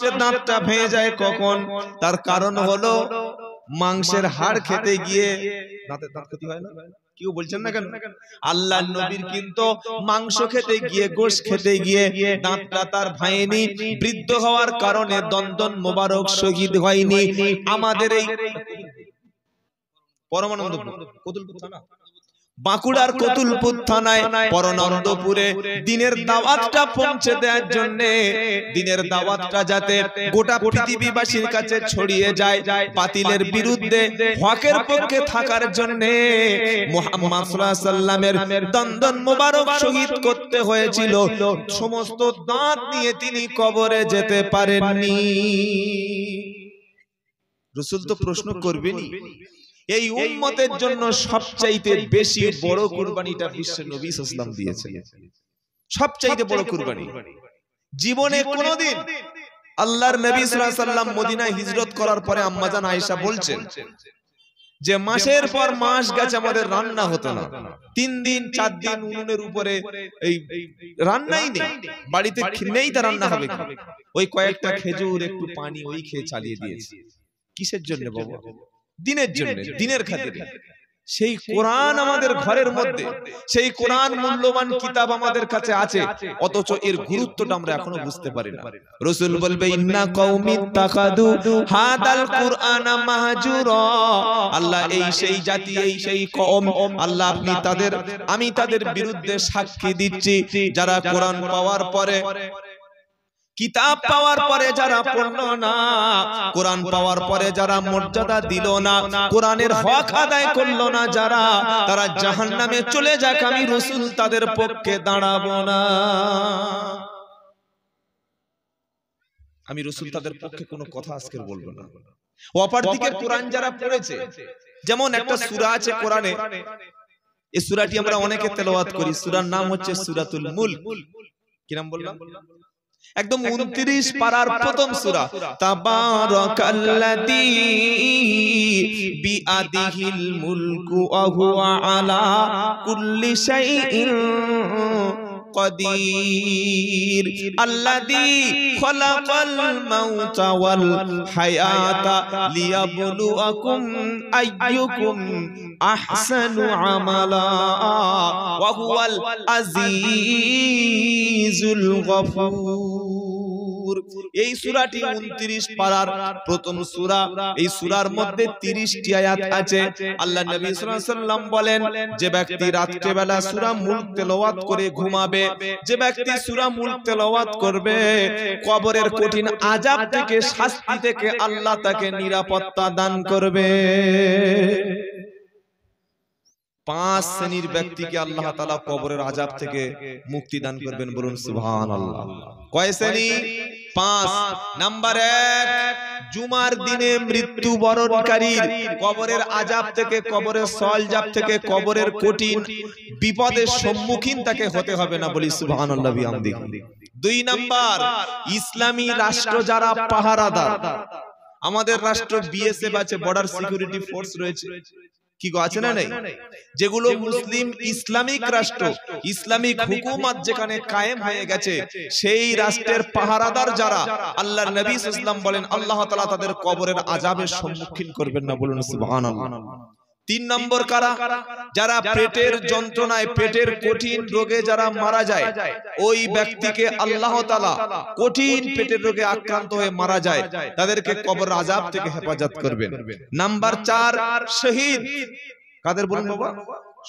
ফার্স্টে দাঁতটা ভেঙে যায় কখন? তার কারণ হলো মাংসের হাড় খেতে গিয়ে দাঁতের দাঁত ক্ষতি হয় না? কেউ বলছেন না কেন? আল্লাহর নবীর কিন্তু মাংস খেতে গিয়ে, গোশত খেতে গিয়ে দাঁতটা তার ভাঙেনি, বৃদ্ধ হওয়ার কারণে দন্দন মোবারক শহীদ হয়নি। আমাদের এই পরমানন্দপুর কতুলপুর থানা, বাঁকুড়ার কতুলপুর থানায় পরমানন্দপুরে দিনের দাওয়াতটা পৌঁছে দেওয়ার জন্য, দিনের দাওয়াতটা যাতে গোটা পৃথিবীবাসীর কাছে ছড়িয়ে যায়, বাতিলের বিরুদ্ধে হকের পক্ষে থাকার জন্য মুহাম্মদ সাল্লাল্লাহু আলাইহি সাল্লামের দন্দন মোবারক শহীদ করতে হয়েছিল। সমস্ত দাঁত নিয়ে তিনি কবরে যেতে পারেননি। রাসূল তো প্রশ্ন করবেনই। এই উম্মতের জন্য সবচাইতে বেশি বড় কুরবানিটা বিশ্বের নবী সাল্লাল্লাহু আলাইহি ওয়াসাল্লাম দিয়েছেন। সবচাইতে বড় কুরবানি। জীবনে কোনোদিন আল্লাহর নবী সাল্লাল্লাহু আলাইহি ওয়াসাল্লাম মদিনায় হিজরত করার পরে আম্মাজান আয়েশা বলছেন যে মাসের পর মাস গেছে আমাদের রান্না হতো না, 3 দিন 4 দিন উনুনের উপরে এই রান্নাই নেই, বাড়িতে নেই, তা রান্না হবে কি? ওই কয়েকটা খেজুর একটু পানি ওই খেয়ে চালিয়ে দিয়েছে। কিসের জন্য বাবা? দিনের জন্য, দিনের খাতিরে। সেই কোরআন আমাদের ঘরের মধ্যে, সেই কোরআন মূল্যবান কিতাব আমাদের কাছে আছে, অথচ এর গুরুত্বটা আমরা এখনো বুঝতে পারি না। রাসূল বলবে ইন্না কওমি তাকাদু হাদাল কুরআনা মাহজুরা, আল্লাহ এই সেই জাতি, এই সেই কওম, আল্লাহ আপনি তাদের, আমি তাদের বিরুদ্ধে সাক্ষী দিচ্ছি যারা কোরআন পাওয়ার পরে, কিতাব পাওয়ার পরে যারা পড়লো না, কোরআন পাওয়ার পরে যারা মর্যাদা দিল না, কোরআনের হক আদায় করলো না যারা, তারা জাহান্নামে চলে যাক, আমি রাসূল তাদের পক্ষে দাঁড়াবো না। আমি রাসূল তাদের পক্ষে কোনো কথা আজকে বলবো না। অপরদিকে কোরআন যারা পড়েছে, যেমন একটা সূরা আছে কোরআনে, এই সূরাটি আমরা অনেকে তেলাওয়াত করি, সূরার নাম হচ্ছে সূরাতুল মুলক। কি নাম বললাম? একদম 29 পারার প্রথম সূরা, তাবারাকাল্লাযী বিআদিহিল মুলকু ওয়া হুয়া আলা কুল্লি শাইইন قدير الذي خلق الموت والحياة ليبلوكم أيكم أحسن عملا وهو العزيز الغفور। এই সূরাটি 29 পারার প্রথম সূরা। এই সূরার মধ্যে 30টি আয়াত আছে। আল্লাহ নবী সাল্লাল্লাহু আলাইহি ওয়াসাল্লাম বলেন, যে ব্যক্তি রাত্রে বেলা সূরা মুলক তেলাওয়াত করে ঘুমাবে, যে ব্যক্তি সূরা মুলক তেলাওয়াত করবে, কবরের কঠিন আযাব থেকে, শাস্তি থেকে আল্লাহ তাকে নিরাপত্তা দান করবে। 5 শ্রেণীর ব্যক্তিকে আল্লাহ তাআলা কবরের আযাব থেকে মুক্তি দান করবেন, বলুন সুবহানাল্লাহ। কয় শ্রেণী? 5। নাম্বার 1, জুমার দিনে মৃত্যুবরণকারীর কবরের আযাব থেকে, কবরের সওয়ালজাব থেকে, কবরের কঠিন বিপদের সম্মুখীন তাকে হতে হবে না, বলি সুবহানাল্লাহ বিহামদিহি। 2 নাম্বার, ইসলামী রাষ্ট্র যারা পাহারাদার, আমাদের রাষ্ট্র বিএসএফ আছে, বর্ডার সিকিউরিটি ফোর্স রয়েছে, কি গো আছে না নেই? যেগুলো মুসলিম ইসলামিক রাষ্ট্র, ইসলামিক হুকুমত যেখানে কায়েম হয়ে গেছে, সেই রাষ্ট্রের পাহারাদার যারা, আল্লাহর নবী সাল্লাল্লাহু আলাইহি ওয়াসাল্লাম বলেন আল্লাহ তাআলা তাদের কবরের আযাবের সম্মুখীন করবেন না, বলুন সুবহানাল্লাহ। 3 নম্বর কারা? যারা পেটের যন্ত্রণায়, পেটের কঠিন রোগে যারা মারা যায়, ওই ব্যক্তিকে আল্লাহ তাআলা কঠিন পেটের রোগে আক্রান্ত হয়ে মারা যায়, তাদেরকে কবর আযাব থেকে হেফাজত করবেন। নাম্বার 4, শহীদ। কাদের বলুন বাবা?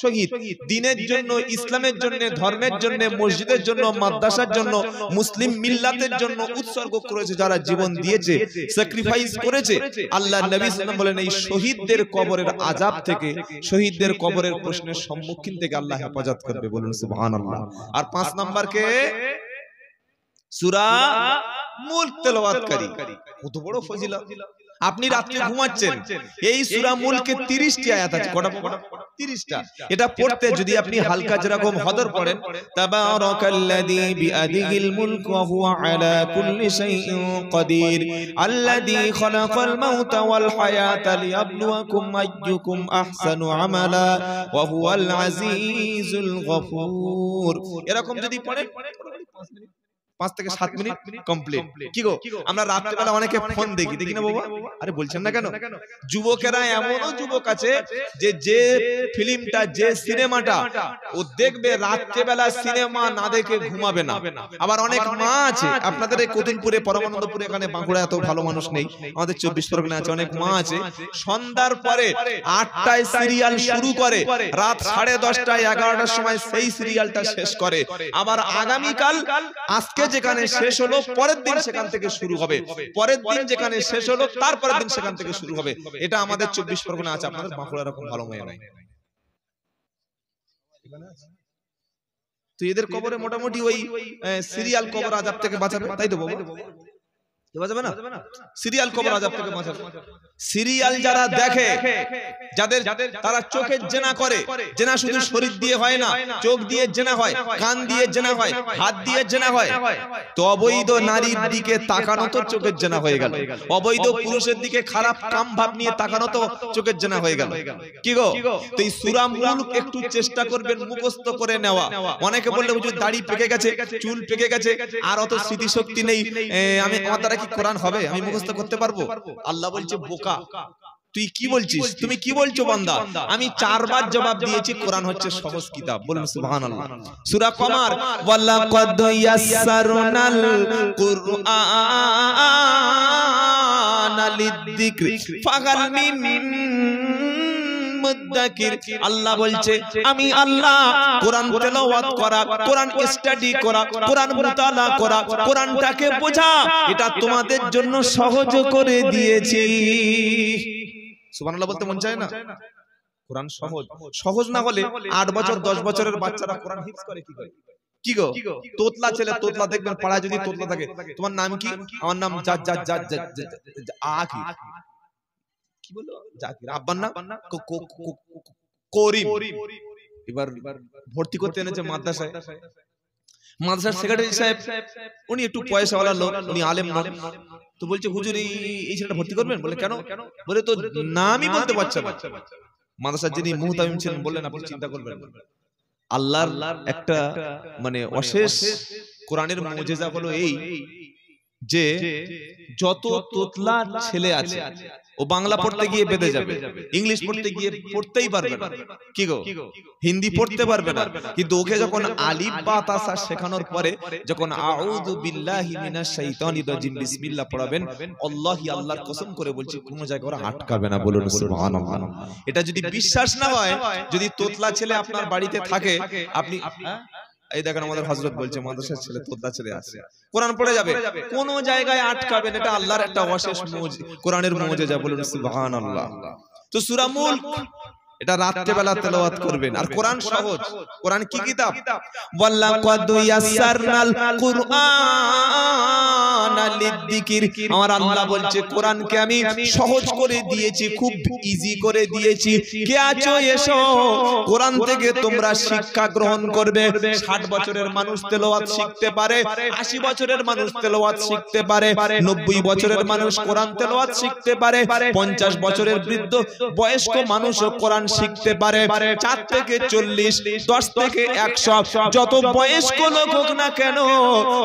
শহীদ। দ্বীনের জন্য, ইসলামের জন্য, ধর্মের জন্য, মসজিদের জন্য, মাদ্রাসার জন্য, মুসলিম মিল্লাতের জন্য উৎসর্গ করেছে, যারা জীবন দিয়েছে, স্যাক্রিফাইস করেছে, আল্লাহর নবী সাল্লাল্লাহু আলাইহি ওয়াসাল্লাম বলেন এই শহীদদের কবরের আযাব থেকে, শহীদদের কবরের প্রশ্নের সম্মুখীন থেকে আল্লাহ হেফাজত করবে, বলুন সুবহানাল্লাহ। আর 5 নাম্বার কে? সূরা মুলক তেলাওয়াতকারী। কত বড় ফজিলত! আপনি রাতে ঘুমাচ্ছেন, এই সূরা মুলকে 30টি আয়াত আছে। কটা? 30টা। এটা পড়তে যদি আপনি হালকা যেরকম হদর পড়েন, তাবারাকাল্লাযী বিআদিহিল মুলকু ওয়া হুয়া আলা কুল্লি শাইইন কাদির আল্লাযী খালাকাল মাউতা ওয়াল হায়াতা লিয়াবলুয়াকুম আইয়ুকুম আহসানু আমালা ওয়া হুয়াল আজিজুল গফুর। এরকম যদি পড়েন 5 থেকে 7 মিনিট কমপ্লিট। কি গো, আমরা রাত্রিবেলা অনেকে ফোন দেখি না বাবা? আরে বলছেন না কেন? যুবকেরা এমনও যুবক আছে যে ফিল্মটা, যে সিনেমাটা ও দেখবে, রাত্রিবেলা সিনেমা না দেখে ঘুমাবে না। আবার অনেক মা আছে আপনাদের এই কতুলপুরে, পরমানন্দপুরে, এখানে বাঁকুড়া এত ভালো মানুষ নেই, আমাদের 24 পরগনা আছে, অনেক মা আছে সন্ধ্যার পরে 8টায় সিরিয়াল শুরু করে, রাত 10:30টায় 11টার সময় সেই সিরিয়ালটা শেষ করে। আবার আগামীকাল আজকে যেখানে শেষ হলো পরের দিন সেখান থেকে শুরু হবে, পরের দিন যেখানে শেষ হলো তারপরের দিন সেখান থেকে শুরু হবে। এটা আমাদের 24 পরগনা আছে, আপনাদের বাঁকুড়া এরকম ভালো মেয়ে নাই। তো এদের কবরে মোটামুটি ওই সিরিয়াল কবর আযাব থেকে বাঁচাবে, তাই তো বাবা? বাঁচাবে না? সিরিয়াল কবর আযাব থেকে বাঁচাবে। সিরিয়াল যারা দেখে, যাদের তারা চোখের জেনা করে, জেনা শুধু শরীর দিয়ে হয় না, চোখ দিয়ে জেনা হয়, কান দিয়ে জেনা হয়, হাত দিয়ে জেনা হয়। তো অবৈধ নারীর দিকে তাকানো তো চোখের জেনা হয়ে গেল, অবৈধ পুরুষের দিকে খারাপ কাম ভাব নিয়ে তাকানো তো চোখের জেনা হয়ে গেল। কি গো, তো এই সূরা মুলক একটু চেষ্টা করবেন মুখস্থ করে নেওয়া। অনেকে বললে হুজুর দাড়ি পেকে গেছে, চুল পেকে গেছে, আর অত স্মৃতিশক্তি নেই, আমি আমার দ্বারা কি কোরআন হবে, আমি মুখস্থ করতে পারবো? আল্লাহ বলছে বোকা, তুই কি বলছিস, তুমি কি বলছো বান্দা? আমি 4 বার জবাব দিয়েছি, কোরআন হচ্ছে সহজ কিতাব। বলুন সুবহানাল্লাহ। সূরা কমার, ওয়ালাকাদ ইয়াসসারনাল কুরআনা লিযিকরি ফাহাল মিন মুদ্দাকির। আল্লাহ বলছে আমি আল্লাহ কোরআন তেলাওয়াত করা, কোরআন স্টাডি করা, কোরআন মুতালা করা, কোরআনটাকে বোঝা, এটা তোমাদের জন্য সহজ করে দিয়েছি। সুবহানাল্লাহ বলতে মন চায় না? কোরআন সহজ, সহজ না হলে 8 বছর 10 বছরের বাচ্চারা কোরআন হিফজ করে কি করে? কি গো, তোতলা ছেলে, তোতলা দেখবেন পাড়ায় যদি তোতলা থাকে, তোমার নাম কি? আমার নাম কি বললো, জাকির। আব্বার নাম করিম। এবার ভর্তি করতে এনেছে মাদ্রাসায়, মাদ্রাসার সেক্রেটারি সাহেব উনি একটু পয়সাওয়ালা লোক, উনি আলেম না, তো বলছে হুজুর এই ছেলেটা ভর্তি করবেন? বলে কেন? বলে তো নামই বলতে পারছে না। মাদ্রাসার যিনি মুহতামিম ছিলেন বললেন আপনি চিন্তা করবেন, আল্লাহর একটা মানে অশেষ কোরআনের মুজিজা হলো এই যে যত তোতলা ছেলে আছে ও বাংলা পড়তে গিয়ে বেঁধে যাবে, ইংলিশ পড়তে গিয়ে পড়তেই পারবে না, কি গো, হিন্দি পড়তে পারবে না, কিন্তু ওকে যখন আলিফ বা তাসা শেখানোর পরে যখন আউযু বিল্লাহি মিনাশ শাইতানির রাজিম বিসমিল্লাহ পড়াবেন, আল্লাহি আল্লাহর কসম করে বলছি কোনো জায়গায় ওরা আটকাবে না। বলুন সুবহানাল্লাহ। এটা যদি বিশ্বাস না হয়, যদি তোতলা ছেলে আপনার বাড়িতে থাকে, আপনি এই দেখেন আমাদের হযরত বলছে মাদ্রাসার ছেলে, তোতলা ছেলে আছে, কোরআন পড়ে যাবে, কোন জায়গায় আটকাবেন। এটা আল্লাহর একটা অশেষ মুজিজা, কোরআনের মুজিজা। বলুন সুবহানাল্লাহ। তো সূরা মুলক এটা রাতে বেলা তেলাওয়াত করবেন। আর কোরআন সহজ, কোরআন কি কিতাব? ওয়ালাকাদ ইয়াসসারনাল কুরআনা লিযিকর। আমার আল্লাহ বলছে কোরআনকে আমি সহজ করে দিয়েছি, খুব ইজি করে দিয়েছি। কে আছো এসো, কোরআন থেকে তোমরা শিক্ষা গ্রহণ করবে। 60 বছরের মানুষ তেলাওয়াত শিখতে পারে, 80 বছরের মানুষ তেলাওয়াত শিখতে পারে, 90 বছরের মানুষ কোরআন তেলাওয়াত শিখতে পারে, 50 বছরের বৃদ্ধ বয়স্ক মানুষও কোরআন শিখতে পারে, 4 থেকে 40, 10 থেকে 100, যত বয়স্ক লোক হোক না কেন,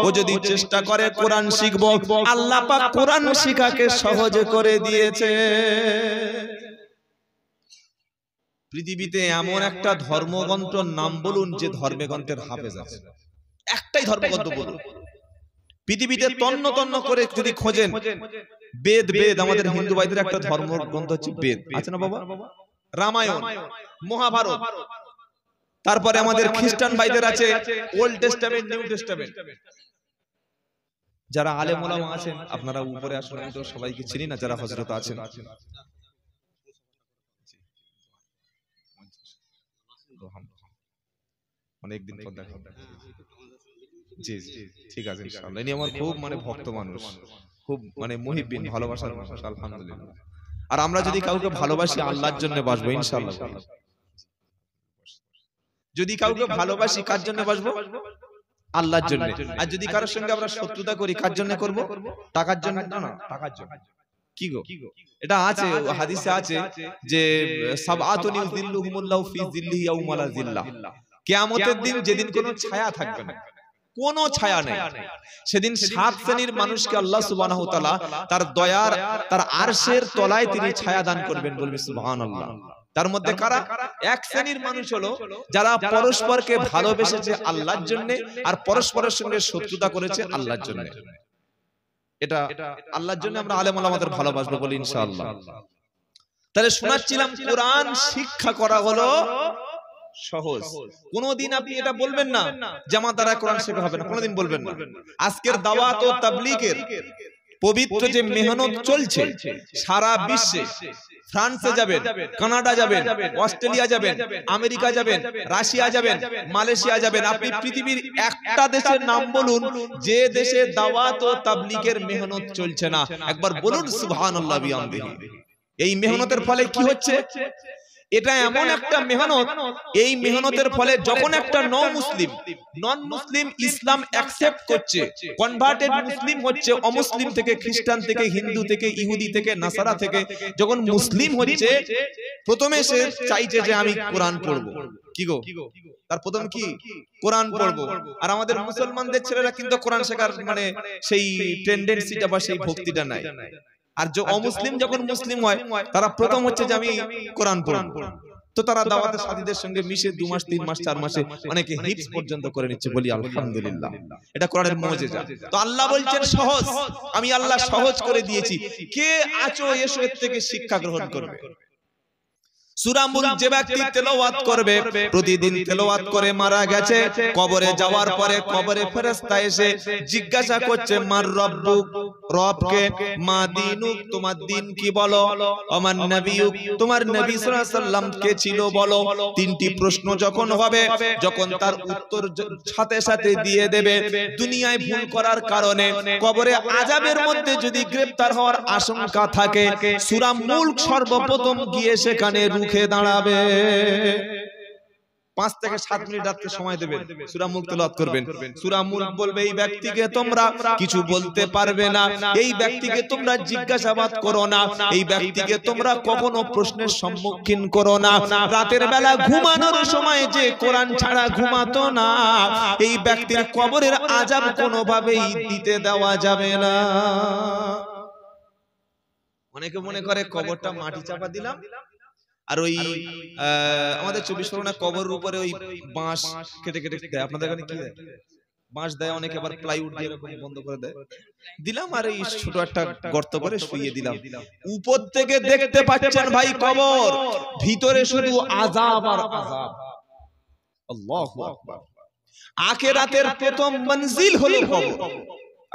ও যদি চেষ্টা করে কোরআন শিখবো, আল্লাহ পাক কোরআন শিখাকে সহজ করে দিয়েছে। পৃথিবীতে এমন একটা ধর্মগ্রন্থের নাম বলুন যে ধর্মগ্রন্থের হাফেজ আছে, একটাই ধর্মগ্রন্থ বলুন। পৃথিবীতে তন্ন তন্ন করে যদি খোঁজেন, বেদ, আমাদের হিন্দু ভাইদের একটা ধর্মগ্রন্থ হচ্ছে বেদ, আছে না বাবা? রামায়ণ, মহাভারত, তারপরে আমাদের খ্রিস্টান ভাইদের আছে ওল্ড টেস্টামেন্ট, নিউ টেস্টামেন্ট। যারা আলেম ওলামা আছেন আপনারা উপরে আসলে আমি তো সবাইকে চিনি না, যারা হযরত আছেন অনেকদিন পর দেখা, জি জি ঠিক আছে ইনশাআল্লাহ। ইনি আমার খুব মানে ভক্ত মানুষ, খুব মানে মুহিব্বিন, ভালোবাসার মানুষ, আলহামদুলিল্লাহ। আর আমরা যদি কাউকে ভালোবাসি আল্লাহর জন্য বাসবো ইনশাআল্লাহ। যদি কাউকে ভালোবাসি কার জন্য বাসবো? আল্লাহর জন্য। আর যদি কারোর সঙ্গে আমরা শত্রুতা করি কার জন্য করব? টাকার জন্য না, টাকার জন্য। কি গো, এটা আছে হাদিসে আছে যে সাবআতুন ইউযিল্লুহুমুল্লাহু ফি যিল্লিহি ইয়াউমা লা যিল্লাহ, কিয়ামতের দিন যেদিন কোনো ছায়া থাকবে না, কোনো ছায়া নেই। সেদিন 7 শ্রেণীর মানুষকে আল্লাহ সুবহানাহু ওয়া তাআলা তার দয়ার তার আরশের তলায় তিনি ছায়া দান করবেন, বলবে সুবহানাল্লাহ। তার মধ্যে কারা? এক শ্রেণীর মানুষ হলো যারা পরস্পরকে ভালোবেসেছে আল্লাহর জন্য আর পরস্পরের সঙ্গে শত্রুতা করেছে আল্লাহর জন্য। এটা আল্লাহর জন্য আমরা আলেম ওলামাদের ভালোবাসবো বলি ইনশাআল্লাহ। তাহলে শোনাচ্ছিলাম কোরআন শিক্ষা করা হলো সহজ। কোনদিন আপনি এটা বলবেন না যে আমার দ্বারা কোরআন শেখা হবে না, কোনদিন বলবেন না। আজকের দাওয়াত ও তাবলীগের পবিত্র যে মেহনত চলছে সারা বিশ্বে, ফ্রান্সে যাবেন, কানাডা যাবেন, অস্ট্রেলিয়া যাবেন, আমেরিকা যাবেন, রাশিয়া যাবেন, মালয়েশিয়া যাবেন, আপনি পৃথিবীর একটা দেশের নাম বলুন যে দেশে দাওয়াত ও তাবলীগের মেহনত চলছে না। একবার বলুন সুবহানাল্লাহ বিহামদিহি। এই মেহনতের ফলে কি হচ্ছে? এটা এমন একটা মেহনত, এই মেহনতের ফলে যখন একটা নন মুসলিম ইসলাম অ্যাকসেপ্ট করছে, কনভার্টেড মুসলিম হচ্ছে, অমুসলিম থেকে, খ্রিস্টান থেকে, হিন্দু থেকে, ইহুদি থেকে, নাসারা থেকে যখন মুসলিম হচ্ছে, প্রথমে সে চাইছে যে আমি কোরআন পড়বো। কি গো, তার প্রথম কি? কোরআন পড়বো। আর আমাদের মুসলমানদের ছেলেরা কিন্তু কোরআন শেখার মানে সেই টেন্ডেন্সিটা বা সেই ভক্তিটা নাই। আর যে অমুসলিম যখন মুসলিম হয় তারা প্রথম হচ্ছে যে আমি কোরআন পড়ব। তো তারা দাওয়াতের সাথীদের সঙ্গে মিশে 2 মাস 3 মাস 4 মাসে অনেকে হিফজ পর্যন্ত করে নিচ্ছে, বলি আলহামদুলিল্লাহ। এটা কোরআনের মুজিজা। তো আল্লাহ বলছেন সহজ, আমি আল্লাহ সহজ করে দিয়েছি। কে আছো এসো এর থেকে শিক্ষা গ্রহণ করবে। সূরা মুলক যে ব্যক্তি তেলাওয়াত করবে, প্রতিদিন তেলাওয়াত করে মারা গেছে, কবরে যাওয়ার পরে কবরে ফেরেশতা এসে জিজ্ঞাসা করছে মার রব্বুক, রবকে, মা দিনুক, তোমার দিন কি বলো, আমার নবিয়ুক, তোমার নবী সাল্লাল্লাহু আলাইহি সাল্লাম কে ছিল বলো। 3টি প্রশ্ন যখন হবে, যখন তার উত্তর সাথে সাথে দিয়ে দেবে, দুনিয়ায় ভুল করার কারণে কবরে আযাবের মধ্যে যদি গ্রেফতার হওয়ার আশঙ্কা থাকে, সূরা মুলক সর্বপ্রথম গিয়ে সেখানে রুখে দাঁড়াবে। 5 থেকে 7 মিনিট রাতে সময় দেবেন, সূরা মুলক তেলাওয়াত করবেন। সূরা মুলক বলবে এই ব্যক্তিকে তোমরা কিছু বলতে পারবে না, এই ব্যক্তিকে তোমরা জিজ্ঞাসাবাদ করো না, এই ব্যক্তিকে তোমরা কখনো প্রশ্নের সম্মুখীন করো না। রাতের বেলা ঘুমানোর সময় যে কোরআন ছাড়া ঘুমাতো না, এই ব্যক্তির কবরের আযাব কোনোভাবেই দিতে দেওয়া যাবে না। অনেকে মনে করে কবরটা মাটি চাপা দিলাম আর ওই আমাদের 24 পরগনা কবরের উপরে ওই বাঁশ কেটে কেটে দেয়। আপনাদের এখানে কি দেয়? বাঁশ দেয়, অনেকে আবার প্লাইউড দিয়ে এরকম বন্ধ করে দেয়। দিলাম আর এই ছোট একটা গর্ত করে শুইয়ে দিলাম। উপর থেকে দেখতে পাচ্ছেন ভাই কবর, ভিতরে শুধু আযাব আর আযাব। আল্লাহু আকবার। আখিরাতের প্রথম মঞ্জিল হলো কবর।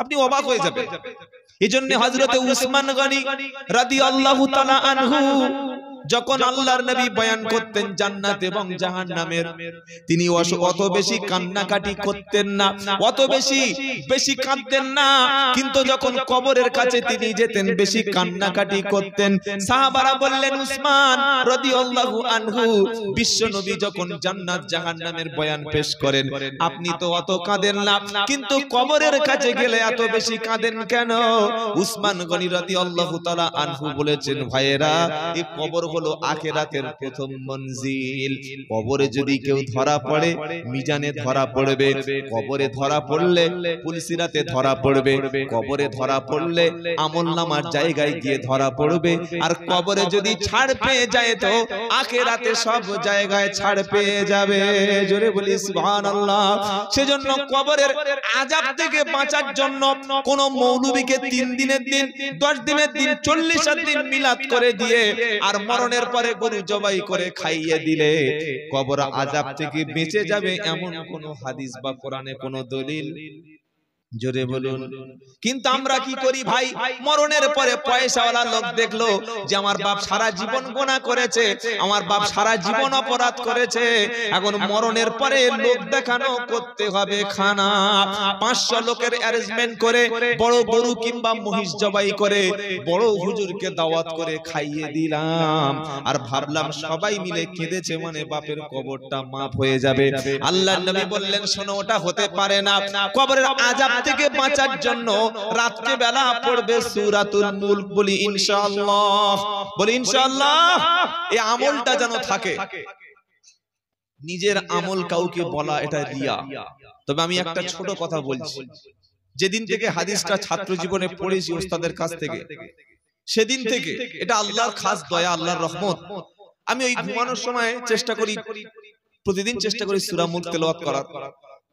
আপনি অবাক হয়ে যাবেন। এজন্য হযরতে উসমান গনি রাদিয়াল্লাহু তাআলা আনহু যখন আল্লাহর নবী বয়ান করতেন জান্নাত এবং জাহান্নামের, তিনি অত বেশি কান্নাকাটি করতেন না, অত বেশি কাঁদতেন না, কিন্তু যখন কবরের কাছে তিনি যেতেন বেশি কান্নাকাটি করতেন। সাহাবারা বললেন উসমান রাদিয়াল্লাহু আনহু, বিশ্ব নবী যখন জান্নাত জাহান্নামের বয়ান পেশ করেন আপনি তো অত কাঁদেন না, কিন্তু কবরের কাছে গেলে এত বেশি কাঁদেন কেন? উসমান গনি রাদিয়াল্লাহু তাআলা আনহু বলেছেন, ভাইয়েরা, এই কবর হলো আখিরাতের প্রথম মঞ্জিল। কবরে যদি কেউ ধরা পড়ে মিজানে ধরা পড়বে, কবরে ধরা পড়লে পুলিশিরাতে ধরা পড়বে, কবরে ধরা পড়লে আমলনামার জায়গায় গিয়ে ধরা পড়বে। আর কবরে যদি ছাড় পেয়ে যায় তো আখিরাতে সব জায়গায় ছাড় পেয়ে যাবে। জোরে বলি সুবহানাল্লাহ। সেজন্য কবরের আযাব থেকে বাঁচার জন্য কোন মৌলবীকে 3 দিনের দিন, 10 দিনের দিন, 40 দিন মিলাদ করে দিয়ে আর মরণের পরে গরু জবাই করে খাইয়ে দিলে কবর আযাব থেকে বেঁচে যাবে, এমন কোন হাদিস বা কোরআনে কোন দলিল? জোরে বলুন। কিন্তু আমরা কি করি ভাই, মরণের পরে পয়সাওয়ালা লোক দেখলো যে আমার বাপ সারা জীবন গুনাহ করেছে, আমার বাপ সারা জীবন অপরাধ করেছে, এখন মরণের পরে লোক দেখানো করতে হবে খানা। 500 লোকের অ্যারেঞ্জমেন্ট করে বড় গরু কিংবা মহিষ জবাই করে বড় হুজুরকে দাওয়াত করে খাইয়ে দিলাম, আর ভাবলাম সবাই মিলে কেঁদেছে মানে বাপের কবরটা মাফ হয়ে যাবে। আল্লাহর নবী বললেন শোনো, ওটা হতে পারে না। কবরের আযাব থেকে বাঁচার জন্য রাত্রে বেলা পড়বে সূরাতুল মুলক। বলি ইনশাআল্লাহ, বলি ইনশাআল্লাহ। এই আমলটা যেন থাকে। নিজের আমল কাউকে বলা এটা রিয়া, তবে আমি একটা ছোট কথা বলছি, যেদিন থেকে হাদিসটা ছাত্র জীবনে পড়েছি ওস্তাদের কাছ থেকে, সেদিন থেকে এটা আল্লাহর খাস দয়া, আল্লাহর রহমত। আমি ওই ঘুমানোর সময় চেষ্টা করি, প্রতিদিন চেষ্টা করি সূরা মুলক তেলাওয়াত করার।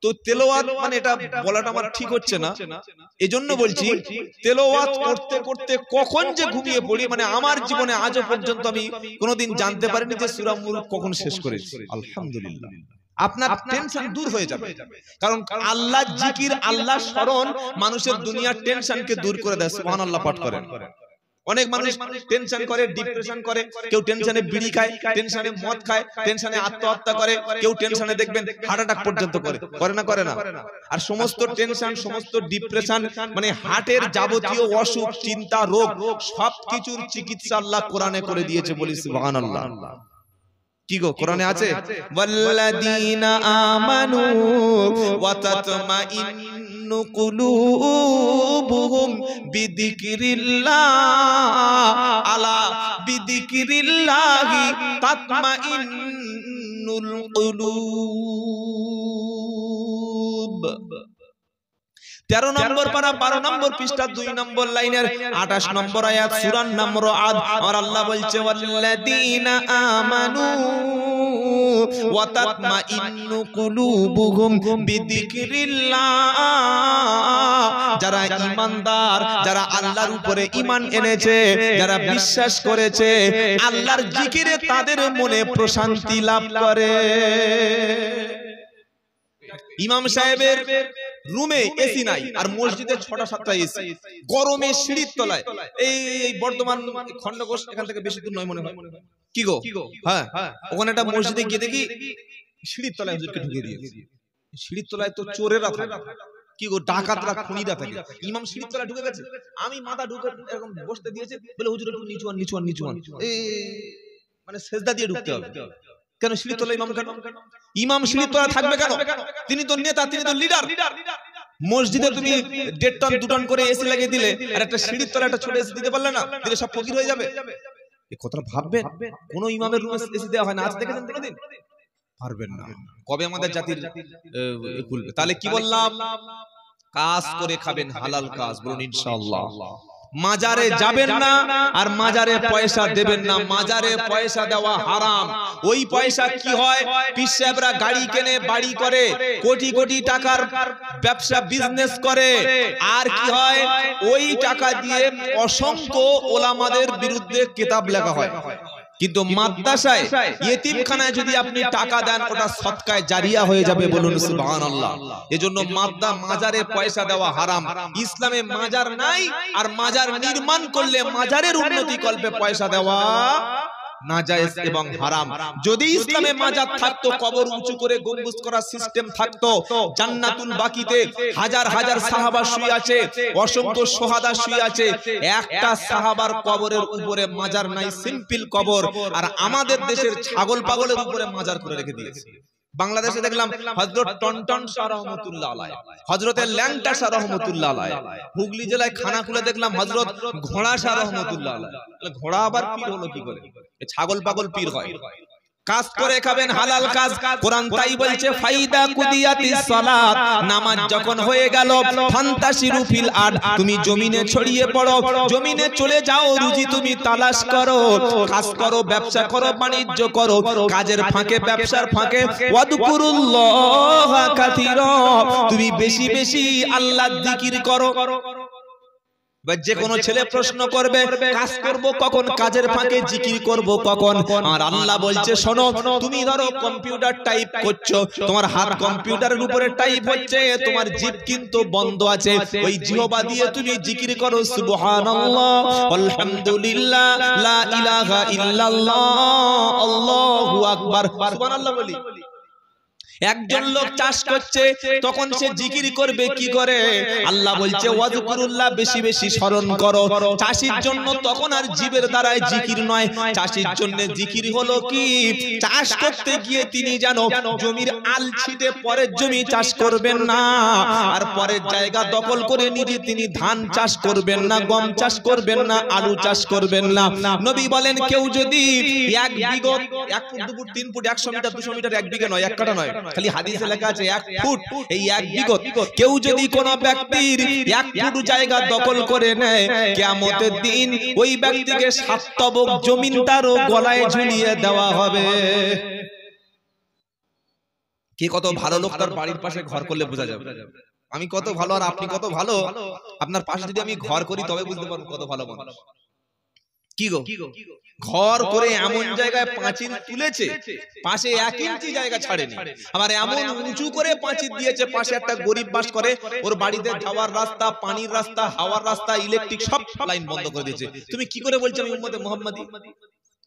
তো তেলাওয়াত মানে এটা বলাটা আমার ঠিক হচ্ছে না, এজন্য বলছি তেলাওয়াত করতে করতে কখন যে ঘুমিয়ে পড়ি, মানে আমার জীবনে আজও পর্যন্ত আমি কোনোদিন জানতে পারিনি যে সূরা মুলক কখন শেষ করেছি। আলহামদুলিল্লাহ, আপনার টেনশন দূর হয়ে যাবে, কারণ আল্লাহ জিকির, আল্লাহ স্মরণ মানুষের দুনিয়ার টেনশনকে দূর করে দেয়। সুবহানাল্লাহ পাঠ করেন। অনেক মানুষ টেনশন করে, ডিপ্রেশন করে, কেউ টেনশনে বিড়ি খায়, টেনশনে মদ খায়, টেনশনে আত্মহত্যা করে, কেউ টেনশনে দেখবেন হার্ট অ্যাটাক পর্যন্ত করে না। আর সমস্ত টেনশন, সমস্ত ডিপ্রেশন মানে হার্টের যাবতীয় অসুখ, চিন্তা, রোগ সবকিছুর চিকিৎসা আল্লাহ কোরআনে করে দিয়েছে, বলি সুবহানাল্লাহ। কি গো কোরআনে আছে, ওয়াল্লাযীনা আমানু ওয়া তাতমাইন্নু কুলুবুহুম বিযিকরিল্লাহ, আলা বিযিকরিল্লাহি তাতমাইন্নুল কুলুব। 13 নম্বর পারা 12 নম্বর পৃষ্ঠা 2 নম্বর লাইনের 28 নম্বর আয়াত সূরা নম্বর আদ। আর আল্লাহ বলছে ওয়াল্লাযীনা আমানু ওয়া তাতমাইন্নু কুলুবুহুম বিযিকরিল্লাহ, যারা ঈমানদার, যারা আল্লাহর উপরে ঈমান এনেছে, যারা বিশ্বাস করেছে, আল্লাহর জিকিরে তাদের মনে প্রশান্তি লাভ করে। ইমাম সাহেবের রুমে এসি নাই, আর মসজিদে 6টা-7টা এসি, গরমে সিঁড়ির তলায়, এই বর্ধমান খন্ডঘোষ এখান থেকে বেশি দূর নয় মনে হয়, কি গো, হ্যাঁ ওখানে একটা মসজিদে গিয়ে দেখি সিঁড়ির তলায় হুজুরকে ঢুকিয়ে দিয়েছে। সিঁড়ির তলায় তো চোরেরা থাকে, কি গো ডাকাতরা, খুনিরা থাকে। ইমাম সিঁড়ির তলায় ঢুকে গেছে, আমি মাথা ঢুকে এরকম বসতে দিয়েছে, বলে হুজুর একটু নিচু হন, মানে সেজদা দিয়ে ঢুকতে হবে। কেন সিঁড়ির তলায় ইমাম কেন? ইমাম সিঁড়ির তলায় থাকবে কেন? তিনি তো নেতা, তিনি তো লিডার। মসজিদে তুমি 1.5 টন 2 টন করে এসি লাগিয়ে দিলে, আর একটা সিঁড়ির তলায় একটা ছোট এসি দিতে পারলে না, দিলে সব ফকির হয়ে যাবে। এই কথাটা ভাববেন, কোন ইমামের রুমে এসি দেওয়া হয় না, আজ দেখেছেন কোনদিন? পারবেন না। কবে আমাদের জাতির খুলবে? তাহলে কি বললাম, কাজ করে খাবেন, হালাল কাজ, বলুন ইনশাআল্লাহ। মাজারে যাবেন না, আর মাজারে পয়সা দেবেন না, মাজারে পয়সা দেওয়া হারাম। ওই পয়সা কি হয়, পীর সাহেবরা গাড়ি কেনে, বাড়ি করে, কোটি কোটি টাকার ব্যবসা, বিজনেস করে, আর কি হয়, ওই টাকা দিয়ে অসংখ্য ওলামাদের বিরুদ্ধে কিতাব লেখা হয়। কিন্তু মাদ্রাসায়, ইতিমখানায় যদি আপনি টাকা দেন, ওটা সদকায়ে জারিয়া হয়ে যাবে, বলুন সুবহানাল্লাহ। এজন্য মাজারে পয়সা দেওয়া হারাম। ইসলামে মাজার নাই, আর মাজার নির্মাণ করলে মাজারের উন্নতি কল্পে পয়সা দেওয়া নাজায়েজ এবং হারাম। যদি ইসলামে মাজার থাকতো, কবর উঁচু করে গম্বুজ করার সিস্টেম থাকতো, জান্নাতুল বাকিতে হাজার হাজার সাহাবা শুয়ে আছে, অসংখ্য শোহাদা শুয়ে আছে, একটা সাহাবার কবরের উপরে মাজার নাই, সিম্পল কবর। আর আমাদের দেশের ছাগল পাগলের উপরে মাজার করে রেখে দিয়েছে। বাংলাদেশে দেখলাম হযরত টনটন শাহ রহমাতুল্লাহ আলাইহি, হযরতে ল্যাংটা শাহ রহমাতুল্লাহ আলাইহি। হুগলি জেলায় খানাকুলে দেখলাম হযরত ঘোড়া শাহ রহমাতুল্লাহ আলাইহি। ঘোড়া আবার পীর হলো কি করে? ছাগল পাগল পীর হয়। কাজ করে খাবেন, হালাল কাজ। কোরআন তাই বলছে, ফাইদা কুদিয়াতিস সালাত, নামাজ যখন হয়ে গেল, ফান্তাশিরু ফিল আরদ, তুমি জমিনে ছড়িয়ে পড়ো, জমিনে চলে যাও, রুজি তুমি তালাশ করো, কাজ করো, ব্যবসা করো, বাণিজ্য করো, কাজের ফাঁকে, ব্যবসার ফাঁকে, ওয়াদকুরুল্লাহা কাসীরা, তুমি বেশি বেশি আল্লাহর জিকির করো। যে কোনো ছেলে প্রশ্ন করবে, কাজ করব কখন, কাজের ফাঁকে জিকির করব কখন? আর আল্লাহ বলছে, শোনো, তুমি ধরো কম্পিউটার টাইপ করছো, তোমার হাত কম্পিউটারের উপরে টাইপ হচ্ছে, তোমার জিহ্বা কিন্তু বন্ধ আছে, ওই জিহ্বা দিয়ে তুমি জিকির করো, সুবহানাল্লাহ, আলহামদুলিল্লাহ, লা ইলাহা ইল্লাল্লাহ, আল্লাহু আকবার। সুবহানাল্লাহ বলি। একজন লোক চাষ করছে, তখন সে জিকির করবে কি করে? আল্লাহ বলছে, ওয়াজকুরুল্লাহ, বেশি বেশি স্মরণ করো। চাষীর জন্য তখন আর জীবের দ্বারায় জিকির নয়, চাষীর জন্য জিকির হলো কি, চাষ করতে গিয়ে তিনি জানো জমির আল ছিটে পরের জমি চাষ করবেন না, আর পরের জায়গা দখল করে নিজে তিনি ধান চাষ করবেন না, গম চাষ করবেন না, আলু চাষ করবেন না। নবী বলেন, কেউ যদি 1 bigha, 1 foot 2 foot 3 foot 100 metre 200 metre 1 bigha নয়, 1 কাঠা নয়, খালি হাদিসে লেখা আছে 1 ফুট, এই 1 বিঘত। কেউ যদি কোন ব্যক্তির 1 ফুট জায়গা দখল করে নেয়, কিয়ামতের দিন ওই ব্যক্তিকে 7 তবক জমিন তার গলায় ঝুলিয়ে দেওয়া হবে। কে কত ভালো লোক তার বাড়ির পাশে ঘর করলে বোঝা যাবে আমি কত ভালো আর আপনি কত ভালো। আপনার পাশে যদি আমি ঘর করি তবে বুঝতে পারবো কত ভালো মানুষ। কি গো, ঘর করে এমন জায়গায় পাঁচিল তুলেছে, পাশে 1 ইঞ্চি জায়গা ছাড়েনি, আবার এমন উঁচু করে পাঁচিল দিয়েছে, পাশে একটা গরিব বাস করে, ওর বাড়িতে যাওয়ার রাস্তা, পানির রাস্তা, হাওয়ার রাস্তা, ইলেকট্রিক সব লাইন বন্ধ করে দিয়েছে। তুমি কি করে বলছো আমি উম্মতে মুহাম্মাদি?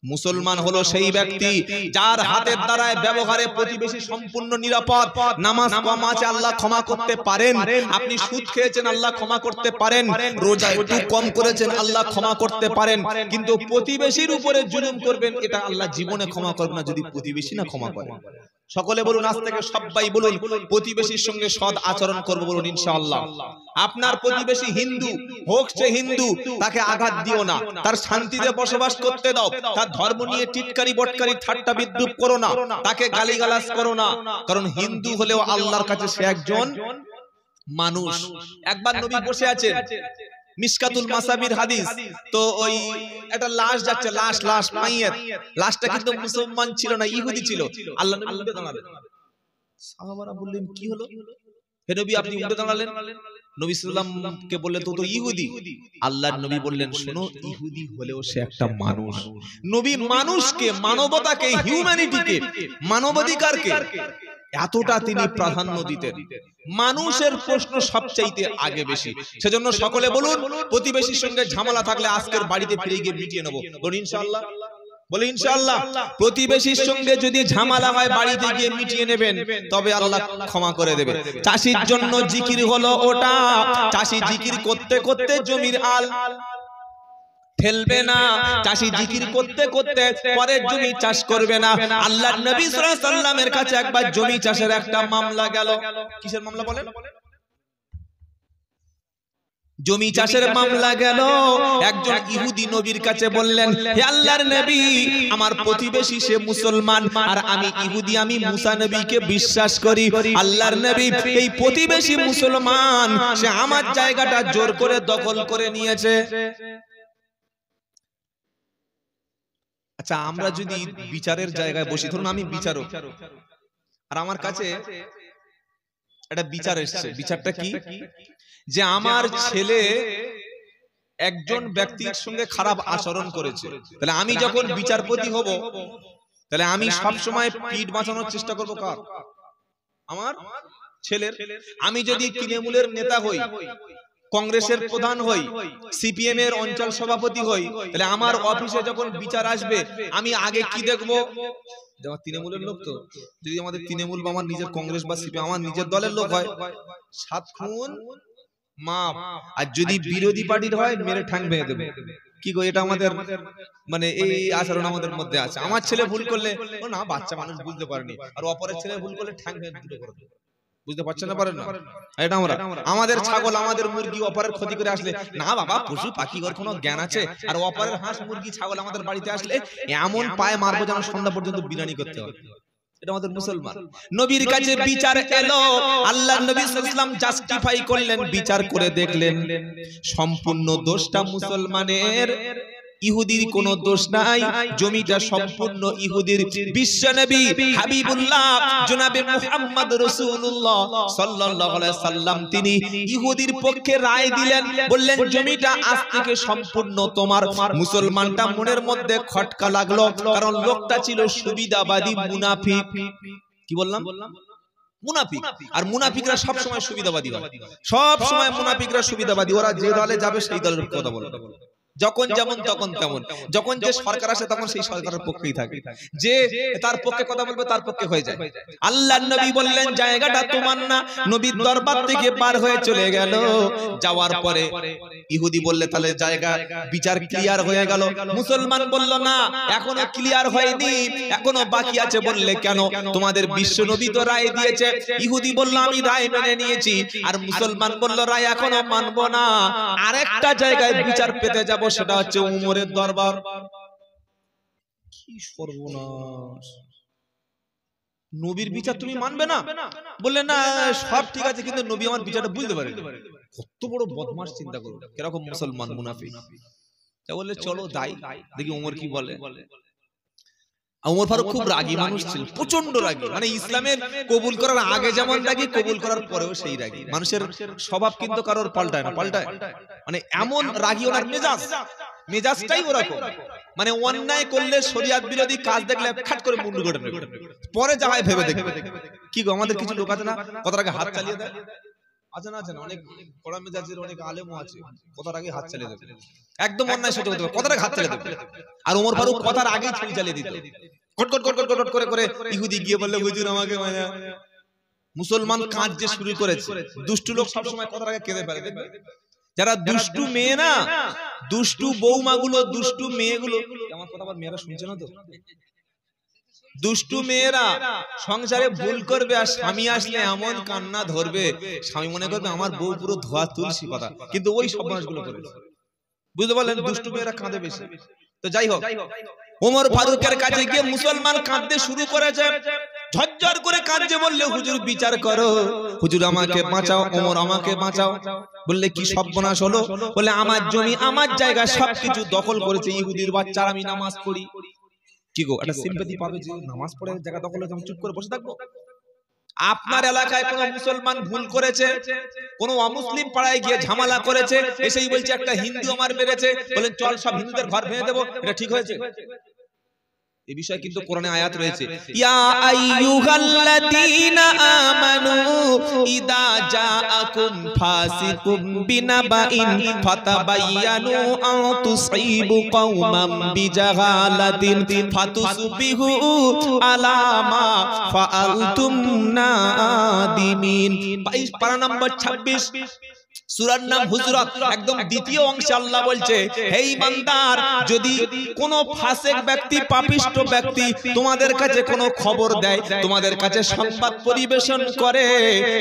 মুসলমান হলো সেই ব্যক্তি যার হাতের দ্বারায় ব্যবহারে প্রতিবেশী সম্পূর্ণ নিরাপদ। নামাজ কম আছে আল্লাহ ক্ষমা করতে পারেন, আপনি সুদ খেয়েছেন আল্লাহ ক্ষমা করতে পারেন, রোজা একটু কম করেছেন আল্লাহ ক্ষমা করতে পারেন, কিন্তু প্রতিবেশীর উপরে জুলুম করবেন এটা আল্লাহ জীবনে ক্ষমা করবে না যদি প্রতিবেশী না ক্ষমা করে। সকলে বলুন, আজ থেকে সবাই বলুন প্রতিবেশীর সঙ্গে সৎ আচরণ করব, বলুন ইনশাআল্লাহ। আপনার প্রতিবেশী হিন্দু হোক, সে হিন্দু, তাকে আঘাত দিও না, তার শান্তিতে বসবাস করতে দাও, তার ধর্ম নিয়ে টিটকারি বটকারি ঠাট্টা বিদ্রুপ করো না, তাকে গালিগালাজ করো না, কারণ হিন্দু হলেও আল্লাহর কাছে সে একজন মানুষ। একবার নবী বসে আছেন, মিশকাতুল মাসাবির হাদিস, তো ওই একটা লাশ যাচ্ছে, লাশ মাইয়াত, লাশটা কিন্তু মুসলমান ছিল না, ইহুদি ছিল। আল্লাহ নবী উঠে দাঁড়ালেন, সাহাবারা বললেন কি হলো হে নবী আপনি উঠে দাঁড়ালেন? নবী সাল্লাল্লাহু আলাইহি ওয়াসাল্লাম কে বললেন তো ইহুদি। আল্লাহর নবী বললেন শোনো, ইহুদি হলেও সে একটা মানুষ। নবী মানুষকে, মানবতাকে, হিউম্যানিটিকে, মানবাধিকারকে এতটা তিনি প্রাধান্য দিতেন। মানুষের প্রশ্ন সবচাইতে আগে বেশি। সেজন্য সকলে বলুন প্রতিবেশীর সঙ্গে ঝামেলা থাকলে আজকের বাড়িতে ফিরে গিয়ে মিটিয়ে নেব, বলুন ইনশাআল্লাহ, বলে ইনশাআল্লাহ। প্রতিবেশীর সঙ্গে যদি ঝামেলা হয় বাড়িতে গিয়ে মিটিয়ে নেবেন, তবে আল্লাহ ক্ষমা করে দেবে। চাষির জন্য জিকির হলো ওটা, চাষি জিকির করতে করতে জমির আল ফেলবে না, চাষি জিকির করতে করতে পরের জমি চাষ করবে না। আল্লাহর নবী সাল্লাল্লাহু আলাইহি ওয়াসাল্লামের কাছে একবার জমি চাষের একটা মামলা গেল। কিসের মামলা বলেন? জমি চাষের মামলা গেল। একজন ইহুদি নবীর কাছে বললেন, হে আল্লাহর নবী, আমার প্রতিবেশী সে মুসলমান আর আমি ইহুদি, আমি মুসা নবীকে বিশ্বাস করি। আল্লাহর নবী, এই প্রতিবেশী মুসলমান, সে আমার জায়গাটা জোর করে দখল করে নিয়েছে। আচ্ছা, আমরা যদি বিচারের জায়গায় বসি, ধরুন আমি বিচারক আর আমার কাছে একটা বিচার এসেছে। বিচারটা কি? যে আমার ছেলে একজন ব্যক্তির সঙ্গে খারাপ আচরণ করেছে, তাহলে আমি যখন বিচারপতি হব, তাহলে আমি সব সময় পিঠ বাঁচানোর চেষ্টা করব কার? আমার ছেলের। আমি যদি তৃণমূলের নেতা হই, কংগ্রেসের প্রধান হই, সিপিএম এর অঞ্চল সভাপতি হই, তাহলে আমার অফিসে যখন বিচার আসবে আমি আগে কি দেখব? যেমন তৃণমূলের লোক, তো যদি আমাদের তৃণমূল বা আমার নিজের কংগ্রেস বা সিপিএম আমার নিজের দলের লোক হয়, 7 খুন মাপ, আর যদি বিরোধী পার্টির হয় মেরে ঠ্যাং ভেঙে দেবে। কি গো, এটা আমাদের মানে এই আচরণ আমাদের মধ্যে আছে। আমার ছেলে ভুল করলে ও না বাচ্চা মানুষ বুঝতে পারেনি, আর অপরের ছেলে ভুল করলে ঠ্যাং ভেঙে দুটো করে দেবে। বুঝতে পারছেন না? পারেন না? এটা আমরা, আমাদের ছাগল আমাদের মুরগি অপরের ক্ষতি করে আসলে, না বাবা পশু পাখির কোনো জ্ঞান আছে, আর অপরের হাঁস মুরগি ছাগল আমাদের বাড়িতে আসলে এমন পায়ে মারবো যেন সন্ধ্যা পর্যন্ত বিরিয়ানি করতে হবে। এটা আমাদের মুসলমান। নবীর কাছে বিচার এলো, আল্লাহর নবী সাল্লাল্লাহু আলাইহি ওয়াসাল্লাম জাস্টিফাই করলেন, বিচার করে দেখলেন সম্পূর্ণ দোষটা মুসলমানের, ইহুদির কোনো দোষ নাই, জমিটা সম্পূর্ণ ইহুদির। বিশ্বনবী হাবিবুল্লাহ জনাবে মুহাম্মদ রাসূলুল্লাহ সাল্লাল্লাহু আলাইহি সাল্লাম তিনি ইহুদির পক্ষে রায় দিলেন, বললেন জমিটা আজ থেকে সম্পূর্ণ তোমার। মুসলমানটা মনের মধ্যে খটকা লাগলো, কারণ লোকটা ছিল সুবিধাবাদী মুনাফিক। কি বললাম? মুনাফিক। আর মুনাফিকরা সব সময় সুবিধাবাদী হয়, সব সময় মুনাফিকরা সুবিধাবাদী। ওরা যে দলে যাবে সেই দলের কথা বলবে, যখন যেমন তখন তেমন। যখন যে সরকার আসে তখন সেই সরকারের পক্ষেই থাকে, যে তার পক্ষে কথা বলবে তার পক্ষে হয়ে যায়। আল্লাহর নবী বললেন জায়গাটা তোমার না। নবীর দরবার থেকে পার হয়ে চলে গেল। যাওয়ার পরে ইহুদি বললে তাহলে জায়গা বিচার ক্লিয়ার হয়ে গেল। মুসলমান বলল না, এখনো ক্লিয়ার হয়নি, এখনো বাকি আছে। বললে কেন? তোমাদের বিশ্ব নবী তো রায় দিয়েছে। ইহুদি বলল আমি রায় মেনে নিয়েছি, আর মুসলমান বলল রায় এখনো মানবো না, আরেকটা জায়গায় বিচার পেতে যাব, সেটা হচ্ছে উমরের দরবার। কি সর্বনাশ! নবীর বিচার তুমি মানবে না? বললেন না সব ঠিক আছে, কিন্তু নবী আমার বিচারটা বুঝতে পারেন। কত বড় বদমাশ, চিন্তা করুন কিরকম মুসলমান মুনাফিক। তা বললে চলো যাই, দেখি ওমর কি বলে। ওমর ফারুক খুব রাগী মানুষ ছিল, প্রচন্ড রাগী, মানে ইসলামের কবুল করার আগে যেমন রাগী, কবুল করার পরেও সেই রাগী। মানুষের স্বভাব কিন্তু কারোর পাল্টায় না, পাল্টায় মানে এমন রাগী ওনার মেজাজটাই ওরকম। মানে অন্যায় করলে, শরিয়াত বিরোধী কাজ দেখলে খাট করে মুন্ডু গড়ে নেবে, পরে যা হয় ভেবে দেখবে। কি গো, আমাদের কিছু লোক আছে না কথার আগে হাত চালিয়ে দেয়, আছে না অনেক বড় মেজাজের অনেক আলেমও আছে, কথার আগে হাত চালিয়ে দেবে, একদম অন্যায় সহ্য করতে পারে, কথার আগে হাত চালিয়ে দেবে। আর ওমর ফারুক কথার আগেই ছুরি চালিয়ে দিত, কট কট কট কট করে করে। ইহুদি গিয়ে বললে হুজুর আমাকে মানে, মুসলমান কাঁদতে শুরু করেছে। দুষ্টু লোক সবসময় কথার আগে কেঁদে ফেলে, দেখবে যারা দুষ্টু মেয়ে না, দুষ্টু বৌমাগুলো, দুষ্টু মেয়েগুলো, আমার কথা আবার মেয়েরা শুনছে না তো, দুষ্টু মেয়েরা সংসারে ভুল করবে আর স্বামী আসলে এমন কান্না ধরবে, স্বামী মনে করবে আমার বউ পুরো ধোয়া তুলসী পাতা, কিন্তু ওই সব মানুষগুলো করে, বুঝতে পারলেন? দুষ্টু মেয়েরা কাঁদে বেশি। তো যাই হোক, ওমর ফারুকের কাছে গিয়ে মুসলমান কাঁদতে শুরু করেছে, ঝরঝর করে কাঁদছে, বললে হুজুর বিচার করো, হুজুর আমাকে বাঁচাও, ওমর আমাকে বাঁচাও। বললে কি সর্বনাশ হলো? বলে আমার জমি, আমার জায়গা সবকিছু দখল করেছে ইহুদির বাচ্চারা, আমি নামাজ পড়ি। কি গো, একটা সিম্পাথি পাবে যে নামাজ পড়ে জায়গা দখল হয়েছে, আমি চুপ করে বসে থাকবো? আপনার এলাকায় কোন মুসলমান ভুল করেছে, কোন অমুসলিম পাড়ায় গিয়ে ঝামেলা করেছে, এসেই বলছে একটা হিন্দু আমার মেরেছে, বলেন চল সব হিন্দুদের ঘর ভেঙে দেবো, এটা ঠিক হয়েছে? এই বিষয়ে কিন্তু কোরআনে আয়াত রয়েছে, ইয়া আইয়ুহাল্লাযীনা আমানু ইযা জাআকুম ফাসিকুম বিনাবাইন ফাতাবায়ানু আন তুসীবু কওমান বিজাহালাতিন ফাতুসবিহু আলা মা ফাআলতুম নাদিমিন। 22 পারা নম্বর 26, সূরার নাম হুজুরাত, একদম দ্বিতীয় অংশে আল্লাহ বলছে, হে ঈমানদার, যদি কোনো ফাসিক ব্যক্তি, পাপিষ্ট ব্যক্তি তোমাদের কাছে কোনো খবর দেয়, তোমাদের কাছে সংবাদ পরিবেশন করে,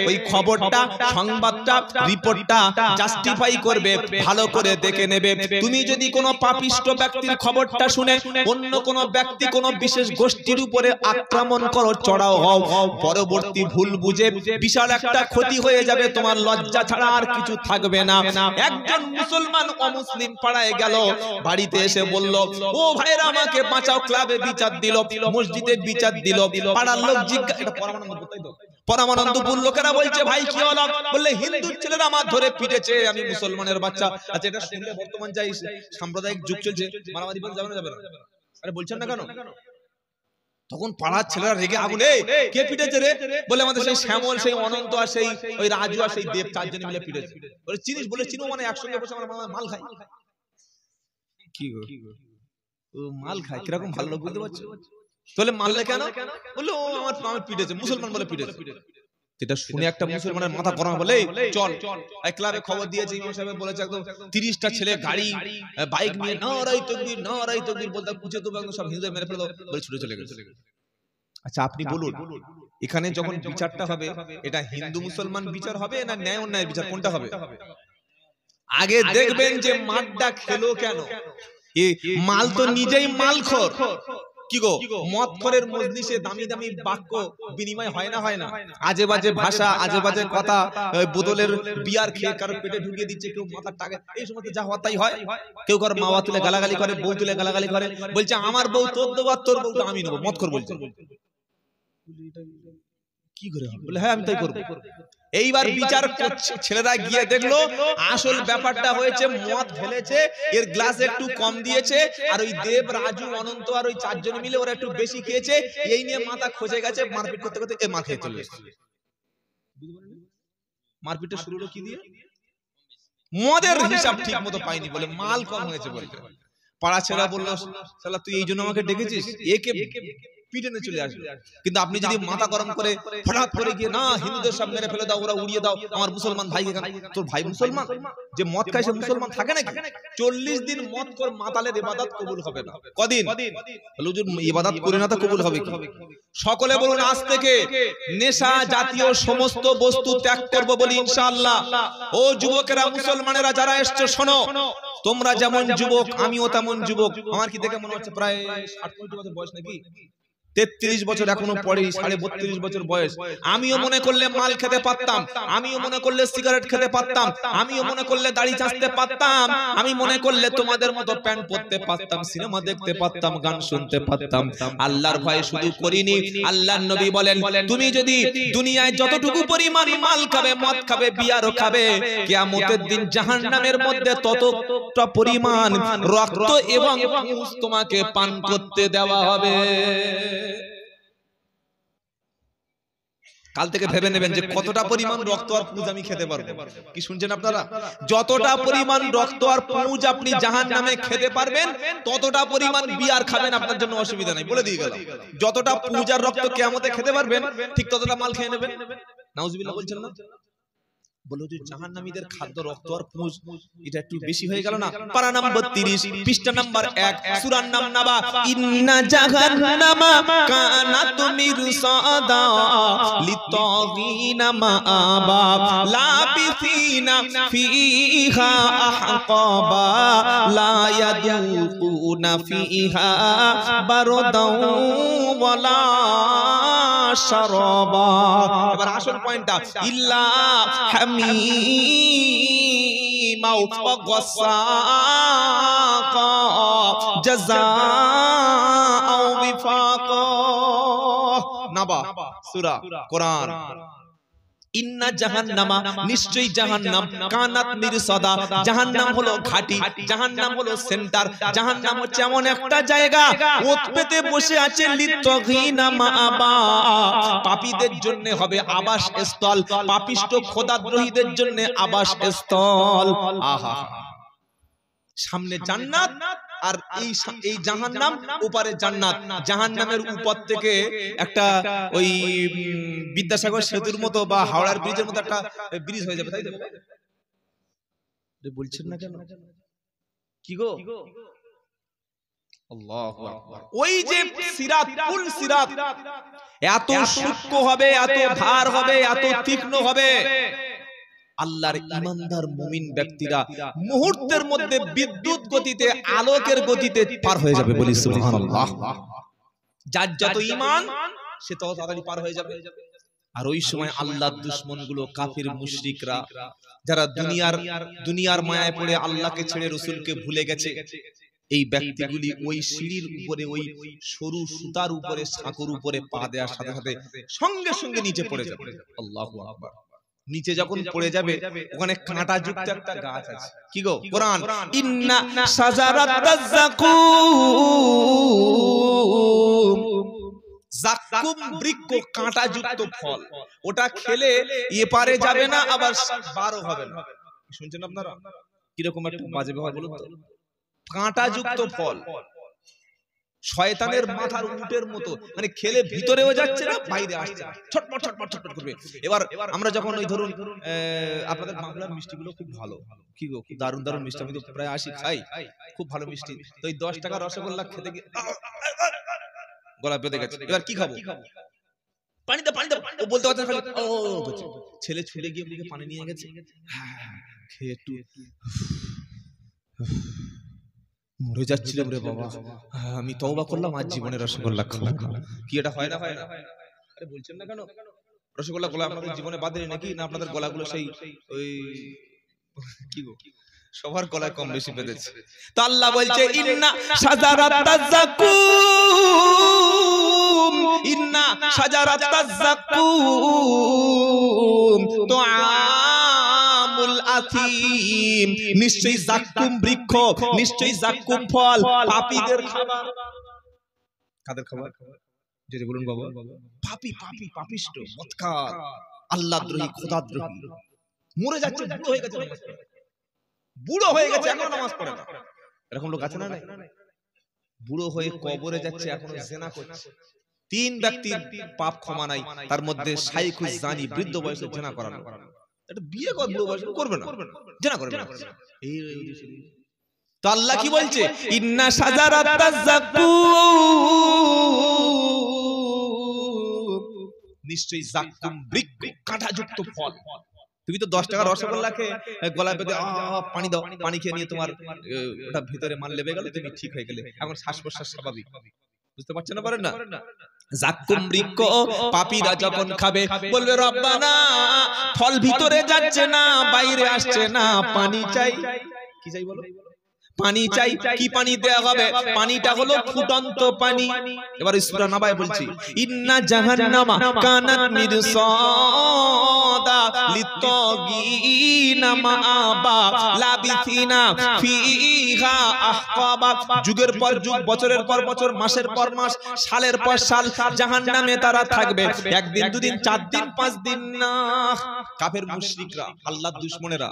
ওই খবরটা, সংবাদটা, রিপোর্টটা জাস্টিফাই করবে, ভালো করে দেখে নেবে। তুমি যদি কোনো পাপিষ্ট ব্যক্তির খবরটা শুনে অন্য কোনো ব্যক্তি, কোনো বিশেষ গোষ্ঠীর উপরে আক্রমণ করো, চড়াও হও, পরবর্তী ভুল বুঝে বিশাল একটা ক্ষতি হয়ে যাবে, তোমার লজ্জা ছাড়া আর কিছু থাকবে না। একজন মুসলমান অমুসলিম পাড়ায় গেল, বাড়িতে এসে বলল, ও ভাইরা আমাকে বাঁচাও, ক্লাবে বিচার দিল, মসজিদে বিচার দিল, পাড়ার লোক জিজ্ঞাসা, এটা পরমানন্দপুর লোকেরা বলছে, ভাই কি হলো? বললে হিন্দু ছেলেরা আমার ধরে পিটেছে, আমি মুসলমানের বাচ্চা। আচ্ছা, এটা শুনলে বর্তমান যাই সাম্প্রদায়িক যুগ চলছে, মারামারি বলে যাবে না, যাবে না? আরে বলছেন না কেন? তখন পাড়ার ছেলেরা রেগে আগুন, কে পিটেছে রে? বলে আমাদের সেই শ্যামল, সেই অনন্ত, আর সেই ওই রাজু, আর সেই দেব, চারজনে মিলে পিটেছে। বলে চিনিস? বলে চিনো, মানে একসঙ্গে বসে আমরা মাল খাই। কি গো, ও মাল খায়, কিরকম ভালো লোক, বুঝতে পারছো? তাহলে মারলে কেন? বললো ও আমার পিটেছে, মুসলমান বলে পিটেছে। এটা শুনে একটা মুসলমানের মাথা গরম, বলে চল এই ক্লাবে খবর দিয়েছে, ইমাম সাহেব বলেছে একদম 30টা ছেলে গাড়ি বাইক নিয়ে নারাই তাকবীর, নারাই তাকবীর বলতে পুজো তো একদম সব হিন্দু মেরে ফেলো, বলে ছুটে চলে গেছে। আচ্ছা, আপনি বলুন, এখানে যখন বিচারটা হবে, এটা হিন্দু মুসলমান বিচার হবে না ন্যায় অন্যায় বিচার, কোনটা হবে? আগে দেখবেন যে মারটা খেলো কেন। এই মাল তো নিজেই মালখোর। কি গো, মদখোরের মজলিসে দামি দামি বাক্য বিনিময় হয় না, হয় না? আজে বাজে ভাষা, আজে বাজে কথা, বোতলের বিয়ার খেয়ে কারো পেটে ঢুকিয়ে দিচ্ছে, কেউ মাথার টাকে, এই সমস্ত যা হওয়ার তাই হয়। কেউ কারো মা তুলে গালাগালি করে, বউ তুলে গালাগালি করে, বলছে আমার বউ তোর দেবো, তোর বউ তো আমি নেবো, মদখোর বলছে। কি করে হবে? বলে হ্যাঁ আমি তাই করবো। এইবার বিচার করছে, ছেলেরা গিয়ে দেখলো আসল ব্যাপারটা হয়েছে, মদ ফেলেছে, এর গ্লাস একটু কম দিয়েছে, আর ওই দেব, রাজু, অনন্ত আর ওই চারজন মিলে ওরা একটু বেশি খেয়েছে, এই নিয়ে মাথা খসে গেছে, মারপিট করতে করতে এ মার খেয়ে চলে এসেছে। মারপিটটা শুরু হলো কি দিয়ে? মদের হিসাব ঠিক মতো পাইনি বলে, মাল কম হয়েছে বলতে। পাড়া ছেড়া বললো, শালা তুই এই জন্য আমাকে ডেকেছিস, একে পিটনে চলে আসবে। কিন্তু আপনি যদি মাথা গরম করে ফটাফট করে গিয়ে, না হিন্দুদের সব মেরে ফেলে দাও, ওরা উড়িয়ে দাও, আমার মুসলমান ভাই, তোর ভাই মুসলমান, যে মদ খায় সে মুসলমান থাকে নাকি? 40 দিন মদ কর, মাতালের ইবাদত কবুল হবে না। কদিন? হুজুর ইবাদত করি না তো কবুল হবে কি? সকলে বলুন আজ থেকে নেশা জাতীয় সমস্ত বস্তু ত্যাগ করব বলি ইনশাআল্লাহ। ও যুবকেরা, মুসলমানেরা যারা এসছো শোনো, তোমরা যেমন যুবক আমিও তেমন যুবক। আমার কি দেখে মনে হচ্ছে প্রায় 60-65 বছর বয়স নাকি? 33 বছর এখনো পড়ে, 32.5 বছর বয়স। আমিও মনে করলে মাল খেতে পারতাম, আমিও মনে করলে সিগারেট খেতে পারতাম, আমিও মনে করলে দাড়ি চাঁচতে পারতাম, আমি মনে করলে তোমাদের মতো প্যান্ট পরতে পারতাম, সিনেমা দেখতে পারতাম, গান শুনতে পারতাম। আল্লাহর ভয়ে শুধু করিনি। আল্লাহর নবী বলেন, তুমি যদি দুনিয়ায় যতটুকু পরিমাণ মাল খাবে, মদ খাবে, বিয়ারও খাবে, কিয়ামতের দিন জাহান্নামের মধ্যে ততটা পরিমাণ রক্ত এবং পুঁজ তোমাকে পান করতে দেওয়া হবে। কাল থেকে ভেবে নেবেন যে কতটা পরিমাণ রক্ত আর পুঁজ আমি খেতে পারবো। কি শুনছেন আপনারা? যতটা পরিমাণ রক্ত আর পুঁজ আপনি জাহান্নামে খেতে পারবেন, ততটা পরিমাণ বিয়ার খাবেন, আপনার জন্য অসুবিধা নেই, বলে দিয়ে গেলাম। যতটা পুঁজ আর রক্ত কিয়ামতে খেতে পারবেন, ঠিক ততটা মাল খেয়ে নেবেন। নাউজুবিল্লাহ বলছেন না? বলো যে জাহান্নামীদের খাদ্য রক্ত আর পুঁজ, এটা একটু বেশি হয়ে গেল না? পারা নাম্বার 30, পৃষ্ঠা নাম্বার 1, সূরার নাম নাবা। ইন্না জাহান্নামা কানাত মিরসাদা লিতাগিনা মাআবা লাবিসিনা ফিহা আহকাবা লা ইয়াদুকুনা ফিহা বারদাও ওয়ালা শারাবা। এবার আসল পয়েন্টটা, ইল্লা হামিমা ওয়া গাসাকা জাযাআও বিফাকা। নাবা সূরা কোরআন। ইন্না জাহান্নামা, নিশ্চয়ই জাহান্নাম, কানাত মিরসাদা, জাহান্নাম হলো ঘাটি, জাহান্নাম হলো সেন্টার, জাহান্নাম হচ্ছে এমন একটা জায়গা, ওত পেতে বসে আছে, লিতাগিনা মাআবা, পাপীদের জন্য হবে আবাস স্থল, পাপিষ্ঠ খোদাদ্রোহীদের জন্য আবাস স্থল। আহা, সামনে জান্নাত আর এই জাহান্নাম, উপরে জান্নাত। জাহান্নামের উপর থেকে একটা ওই বিদ্যাসাগর সেতুর মতো বা হাওড়ার ব্রিজের মতো একটা ব্রিজ হয়ে যাবে, তাই তো? বলছেন না কেন? কি গো? আল্লাহু আকবার। ওই যে সিরাত, কুল সিরাত এত সূক্ষ্ম হবে, এত ধার হবে, এত তীক্ষ্ণ হবে, আল্লাহর ঈমানদার মুমিন ব্যক্তিরা মুহূর্তের মধ্যে বিদ্যুৎ গতিতে, আলোকের গতিতে পার হয়ে যাবে, বলি সুবহানাল্লাহ। যার যত ঈমান সে তত তাড়াতাড়ি পার হয়ে যাবে। আর ওই সময় আল্লাহর দুশমনগুলো, কাফির মুশরিকরা, যারা দুনিয়ার মায়ায় পড়ে আল্লাহকে ছেড়ে রাসূলকে ভুলে গেছে, এই ব্যক্তিগুলি ওই সিঁড়ির উপরে, ওই সরু সুতার উপরে, সাঁকোর উপরে পা দেওয়ার সাথে সাথে সঙ্গে সঙ্গে নিচে পড়ে যাবে। আল্লাহু আকবার। নিচে যখন পড়ে যাবে, ওখানে কাঁটা যুক্ত একটা গাছ আছে। কি গো? কোরআন। ইন্না শাজারাতাজ যাকুম, যাকুম বৃক্ষ, কাঁটা যুক্ত ফল, ওটা খেলে এপারে যাবে না, আবার বারও হবে না। শুনছেন আপনারা? কিরকম একটা বাজে ব্যাপার বলুন তো? কাঁটা যুক্ত ফল, শয়তানের মাথার উটের মতো, মানে খেলে ভিতরেও যাচ্ছে না, বাইরে আসছে না, ছটপট ছটপট ছটপট করবে। এবার আমরা যখন ওই ধরুন আপনাদের বাংলার মিষ্টিগুলো খুব ভালো, কি গো, খুব দারুণ দারুণ মিষ্টি, আমি তো প্রায় আসি, খাই, খুব ভালো মিষ্টি। তো ওই 10 টাকা রসগোল্লা খেতে গিয়ে গলা বেঁধে গেছে। এবার কি খাবো? পানি দাও, পানি দাও। ও বলতে পারছে খালি ও করছে। ছেলে ছুটে গিয়ে মুখে পানি নিয়ে গেছে, খেয়ে একটু মরে যাচ্ছিলাম রে বাবা, আমি তওবা করলাম, আজ জীবনে রসগোল্লা খাবো না। কি এটা হয় না? হয় না? আরে বলছেন না কেন? রসগোল্লা গলা আপনাদের জীবনে বাদে নাকি? না আপনাদের গলাগুলো সেই ওই কি গো, সবার গলায় কম বেশি বেঁধেছে? তো আল্লাহ বলছে, ইন্না শাজারাতাজ যাকুম, ইন্না শাজারাতাজ যাকুম তুআমুল আথিম, নিশ্চয়ই যাকুম বৃক্ষ, নিশ্চয়ই যাকুম ফল পাপীদের খাবার। কাদের খাবার? যদি বলুন বাবা, পাপী, পাপী, পাপিষ্ঠ, মদকার, আল্লাহদ্রোহী, খোদাদ্রোহী, মরে যাচ্ছে, বুড়ো হয়ে গেছে, বুড়ো হয়ে গেছে, এখনো নামাজ পড়ে না। এরকম লোক আছে না? নাই? বুড়ো হয়ে কবরে যাচ্ছে, এখনো জিনা করছে। 3 ব্যক্তির পাপ ক্ষমা নাই, তার মধ্যে শাইখুজ জানি, বৃদ্ধ বয়সে জিনা করানো। এটা বিয়ে করে বুড়ো বয়সে করবে না, জিনা করবে না। এই তো আল্লাহ কি বলছে? ইন্না শাজারাতাজ যাকুম, নিশ্চয়ই যাকুম বৃক্ষ, কাঁটাযুক্ত ফল। তুমি তো 10 টাকা রসগোল্লা খেয়ে গলায় বেঁধে পানি দাও, পানি খেয়ে নিয়ে তোমার ওটা ভিতরে মাল লেবে গেল, তুমি ঠিক হয়ে গেলে, এখন শ্বাস প্রশ্বাস স্বাভাবিক, বুঝতে পারছেন না? পারেন না? জাক্কুম বৃক্ষ পাপীরা যখন খাবে বলবে রব্বানা ফল ভিতরে যাচ্ছে না, বাইরে আসছে না, পানি চাই। কি চাই বলো? পানি চাই। কি পানি দেয়া হবে? পানিটা হলো ফুটন্ত পানি। এবার সূরা নাবায় বলছি, ইন্না জাহান্নামা কানাত মিরসাদা লিত্তাগিনা মাআবা লাবিসিনা ফিহা আহকাবা। যুগের পর যুগ, বছরের পর বছর, মাসের পর মাস, সালের পর সাল জাহান্নামে তারা থাকবে। একদিন, দুদিন, 4 দিন, 5 দিন না। কাফের মুশরিকরা, আল্লাহর দুশমনেরা,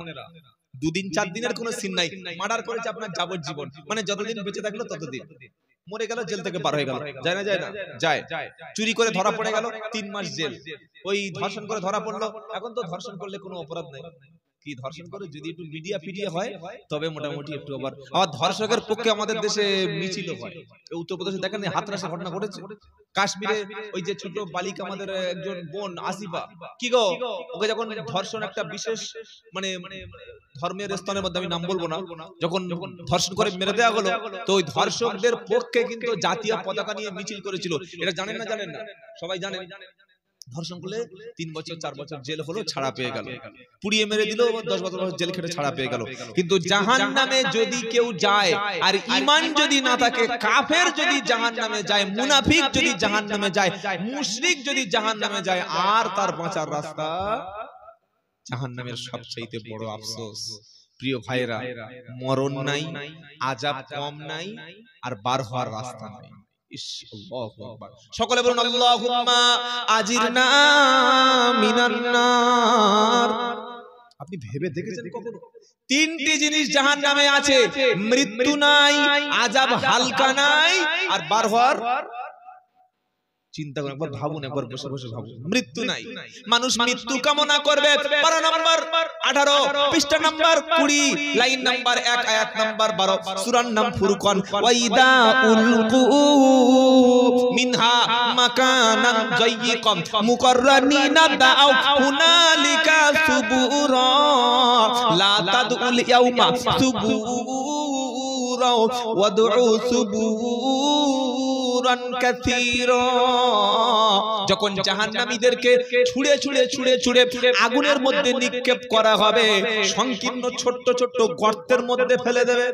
2 দিন 4 দিনের কোনো সিন নাই। মার্ডার করেছে আপনার যাবজ্জীবন, মানে যতদিন বেঁচে থাকলো ততদিন। মরে গেল, জেল থেকে পার হয়ে গেল। যায় না? যায় না? যায়। চুরি করে ধরা পড়ে গেল, 3 মাস জেল। ওই ধর্ষণ করে ধরা পড়লো, এখন তো ধর্ষণ করলে কোনো অপরাধ নাই। কি ধর্ষণ করে যদি একটু মিডিয়া ফিডিয়া হয় তবে মোটামুটি একটু। আবার ধর্ষকের পক্ষে আমাদের দেশে মিছিল হয়। উত্তরপ্রদেশে দেখেন হাতরাসের ঘটনা ঘটেছে। কাশ্মীরে ওই যে ছোট বালিকা, আমাদের একজন বোন আসিফা, কি গো, ওকে যখন ধর্ষণ, একটা বিশেষ মানে ধর্মের স্থানের মধ্যে, আমি নাম বলবো না, যখন ধর্ষণ করে মেরে দেওয়া হলো, তো ওই ধর্ষকদের পক্ষে কিন্তু জাতীয় পতাকা নিয়ে মিছিল করেছিল। এটা জানেন না? জানেন না? সবাই জানেন। ধর্ষণ করলে 3 বছর 4 বছর জেল হলো, ছাড়া পেয়ে গেল। পুড়িয়ে মেরে দিল, 10-12 বছর জেল খেটে ছাড়া পেয়ে গেল। কিন্তু জাহান্নামে যদি কেউ যায় আর ঈমান যদি না থাকে, কাফের যদি জাহান্নামে যায়, মুনাফিক যদি জাহান্নামে যায়, মুশরিক যদি জাহান্নামে যায়, আর তার বাঁচার রাস্তা জাহান্নামের সবচাইতে বড় আফসোস। প্রিয় ভাইরা, মরণ নাই, আযাব কম নাই, আর বার হওয়ার রাস্তা নাই। সকলে বলুন আল্লাহুম্মা আজিরনা মিনান নার। আপনি ভেবে দেখেছেন কখনো? 3টি জিনিস জাহান্নামে আছে, মৃত্যু নাই, আযাব হালকা নাই, আর বার হওয়ার। চিন্তা করুন, একবার ভাবুন, একবার বসে বসে ভাবুন। মৃত্যু নাই, মানুষ মৃত্যু কামনা করবে। পারা নাম্বার 18, পৃষ্ঠা নাম্বার 20, লাইন নাম্বার 1, আয়াত নাম্বার 12, সূরার নাম ফুরকান। ওয়াইদা উলকু মিনহা মাকানান যায়িকাম মুকাররানিনা দাউ হুনালিকা সুবুরা লা তাদউল ইয়াউমা সুবুরা ওয়াদউ সুবুরান কাসীরা। যখন জাহান্নামীদেরকে ছুঁড়ে ছুঁড়ে ছুঁড়ে ছুঁড়ে আগুনের মধ্যে নিক্ষেপ করা হবে, সংকীর্ণ ছোট্ট ছোট্ট গর্তের মধ্যে ফেলে দেবে,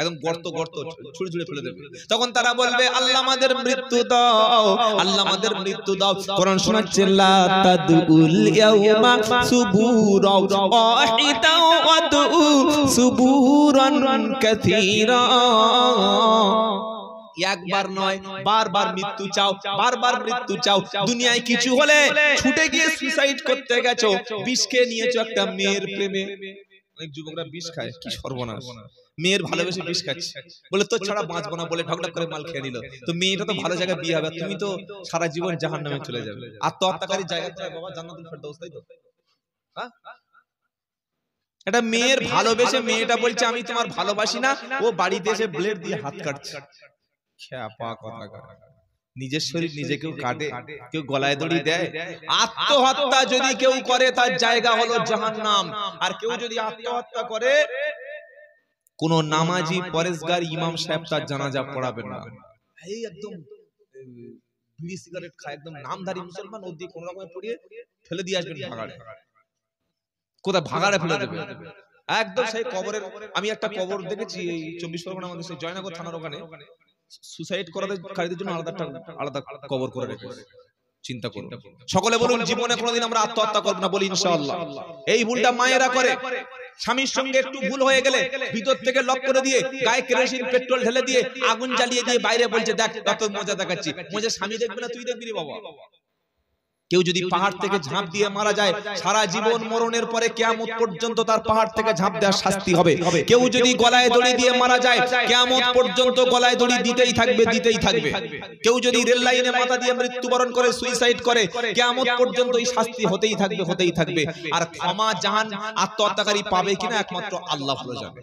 একদম গর্ত গর্ত ছুঁড়ে ছুঁড়ে ফেলে দেবে। তখন তারা বলবে আল্লাহ আমাদের মৃত্যু দাও, আল্লাহ আমাদের মৃত্যু দাও। কোরআন শোনাচ্ছে লা তাদউল ইয়াউমা সুবুরা ওয়াহিদা ওয়াদউ সুবুরান কাসীরা। একবার নয়, বারবার মৃত্যু চাও, বারবার মৃত্যু চাও। দুনিয়ায় কিছু হলে ছুটে গিয়ে সুসাইড করতে গেছো, বিষ খেয়ে নিয়েছো একটা মেয়ের প্রেমে। অনেক যুবকরা বিষ খায়, কি সর্বনাশ। মেয়ের ভালোবেসে বিষ খাচ্ছে, বলে তোর ছাড়া বাঁচবো না বলে ঢকঢক করে মাল খেয়ে নিল। তো মেয়েটা তো ভালো জায়গায় বিয়ে হবে, তুমি তো সারা জীবন জাহান্নামে চলে যাবে। আত্মহত্যাকারী জায়গা তো বাবা জান্নাতুল ফেরদাউস, তাই তো? হ্যাঁ, এটা মেয়ের ভালোবেসে মেয়েটা বলছে আমি তোমার ভালোবাসি না, ও বাড়িতে এসে ব্লেড দিয়ে হাত কাটছে। নিজের শরীর নিজে কেউ কাটে, কেউ গলায় দড়ি দেয়। আত্মহত্যা যদি কেউ করে তার জায়গা হলো জাহান্নাম। আর কেউ যদি আত্মহত্যা করে, কোন নামাজি পরেশগার ইমাম সাহেব তার জানাজা পড়াবেন না। এই একদম বিড়ি সিগারেট খায় একদম নামধারী মুসলমান, ও দিয়ে কোন রকমে পড়িয়ে ফেলে দিয়ে আসবেন ভাগাড়ে। কোথায় ভাগাড়ে ফেলে দেবে একদম সেই কবরের। আমি একটা কবর দেখেছি এই 24 পরগনা আমাদের সেই জয়নগর থানার ওখানে, সুসাইড করাদের জন্য আলাদা কবর করে রেখেছে। চিন্তা করুন। সকলে বলুন জীবনে কোনোদিন আমরা আত্মহত্যা করব না, বলি ইনশাআল্লাহ। এই ভুলটা মায়েরা করে। স্বামীর সঙ্গে একটু ভুল হয়ে গেলে ভিতর থেকে লক করে দিয়ে গায়ে কেরোসিন পেট্রোল ঢেলে দিয়ে আগুন জ্বালিয়ে দিয়ে বাইরে বলছে দেখ কত মজা দেখাচ্ছি। মজা স্বামী দেখবে না, তুই দেখবি রে বাবা। কেউ যদি পাহাড় থেকে ঝাঁপ দিয়ে মারা যায়, সারা জীবন মরণের পরে কিয়ামত পর্যন্ত তার পাহাড় থেকে ঝাঁপ দেওয়ার শাস্তি হবে। কেউ যদি গলায় দড়ি দিয়ে মারা যায়, কিয়ামত পর্যন্ত গলায় দড়ি দিতেই থাকবে, দিতেই থাকবে। কেউ যদি রেল লাইনে মাথা দিয়ে মৃত্যুবরণ করে, সুইসাইড করে, কিয়ামত পর্যন্ত এই শাস্তি হতেই থাকবে, হতেই থাকবে। আর ক্ষমা জাহান আত্মহত্যাকারী পাবে কিনা একমাত্র আল্লাহ ভালো জানে।